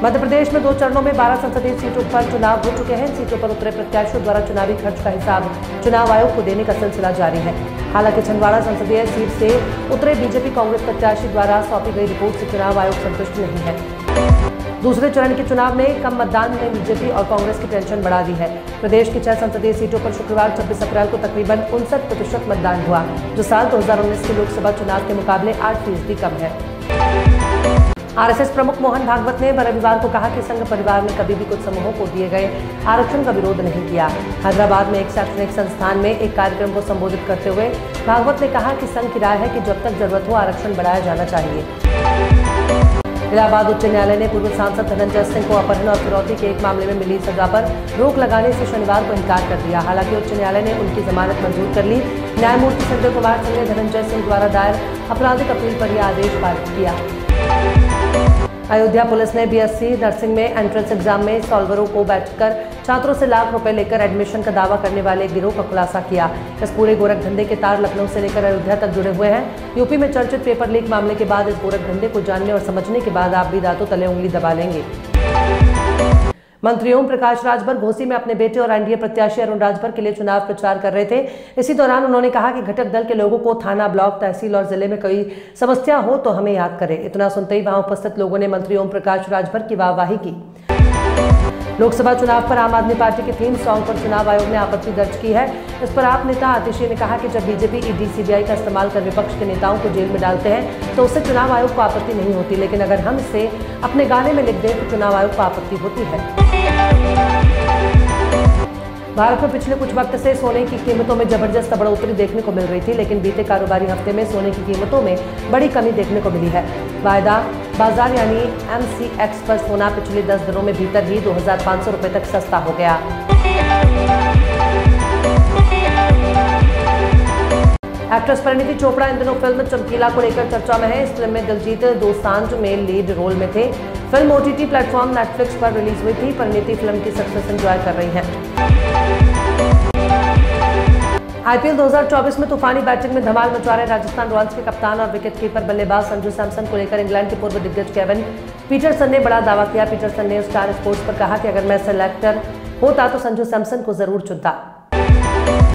मध्य प्रदेश में 2 चरणों में 12 संसदीय सीटों पर चुनाव हो चुके हैं। सीटों पर उतरे प्रत्याशियों द्वारा चुनावी खर्च का हिसाब चुनाव आयोग को देने का सिलसिला जारी है। हालांकि छिंदवाड़ा संसदीय सीट से उतरे बीजेपी कांग्रेस प्रत्याशी द्वारा सौंपी गई रिपोर्ट से चुनाव आयोग संतुष्ट नहीं है। दूसरे चरण के चुनाव में कम मतदान ने बीजेपी और कांग्रेस की टेंशन बढ़ा दी है। प्रदेश की 6 संसदीय सीटों पर शुक्रवार 26 अप्रैल को तकरीबन 59% मतदान हुआ, जो साल 2019 के लोकसभा चुनाव के मुकाबले 8% कम है। आरएसएस प्रमुख मोहन भागवत ने रविवार को कहा कि संघ परिवार ने कभी भी कुछ समूहों को दिए गए आरक्षण का विरोध नहीं किया। हैदराबाद में एक शैक्षणिक संस्थान में एक कार्यक्रम को संबोधित करते हुए भागवत ने कहा कि संघ की राय है कि जब तक जरूरत हो आरक्षण बढ़ाया जाना चाहिए। इलाहाबाद उच्च न्यायालय ने पूर्व सांसद धनंजय सिंह को अपहरण और फिरौती के एक मामले में मिली सजा पर रोक लगाने से शनिवार को इनकार कर दिया। हालांकि उच्च न्यायालय ने उनकी जमानत मंजूर कर ली। न्यायमूर्ति संजय कुमार सिंह ने धनंजय सिंह द्वारा दायर आपराधिक अपील पर यह आदेश पारित किया। अयोध्या पुलिस ने बीएससी नर्सिंग में एंट्रेंस एग्जाम में सॉल्वरों को बैठकर छात्रों से लाख रुपए लेकर एडमिशन का दावा करने वाले एक गिरोह का खुलासा किया। इस पूरे गोरख धंधे के तार लखनऊ से लेकर अयोध्या तक जुड़े हुए हैं। यूपी में चर्चित पेपर लीक मामले के बाद इस गोरख धंधे को जानने और समझने के बाद आप भी दांतों तले उंगली दबा लेंगे। मंत्री ओम प्रकाश राजभर घोसी में अपने बेटे और एनडीए प्रत्याशी अरुण राजभर के लिए चुनाव प्रचार कर रहे थे। इसी दौरान उन्होंने कहा कि घटक दल के लोगों को थाना, ब्लॉक, तहसील और जिले में कोई समस्या हो तो हमें याद करें। इतना सुनते ही वहां उपस्थित लोगों ने मंत्री ओम प्रकाश राजभर की वाहवाही की। लोकसभा चुनाव पर आम आदमी पार्टी के थीम सॉन्ग पर चुनाव आयोग ने आपत्ति दर्ज की है। इस पर आप नेता आतिशी ने कहा कि जब बीजेपी ईडी सीबीआई का इस्तेमाल कर विपक्ष के नेताओं को जेल में डालते हैं तो उससे चुनाव आयोग को आपत्ति नहीं होती, लेकिन अगर हम इसे अपने गाने में लिख दें तो चुनाव आयोग को आपत्ति होती है। भारत में पिछले कुछ वक्त से सोने की कीमतों में जबरदस्त बढ़ोतरी देखने को मिल रही थी, लेकिन बीते कारोबारी हफ्ते में सोने की कीमतों में बड़ी कमी देखने को मिली है। वायदा बाजार यानी MCX पर सोना पिछले 10 दिनों में भीतर ही 2500 रुपए तक सस्ता हो गया। एक्ट्रेस परिणीति चोपड़ा इन दिनों फिल्म चमकीला को लेकर चर्चा में है। इस फिल्म में दिलजीत दोसांझ में लीड रोल में थे। फिल्म OTT प्लेटफॉर्म नेटफ्लिक्स पर रिलीज हुई थी। परिणीति फिल्म की सक्सेस एंजॉय कर रही हैं। IPL 2024 में तूफानी बैटिंग में धमाल मचा रहे राजस्थान रॉयल्स के कप्तान और विकेट कीपर बल्लेबाज संजू सैमसन को लेकर इंग्लैंड के पूर्व दिग्गज केविन पीटरसन ने बड़ा दावा किया। पीटरसन ने स्टार स्पोर्ट्स पर कहा कि अगर मैं सेलेक्टर होता तो संजू सैमसन को जरूर चुनता।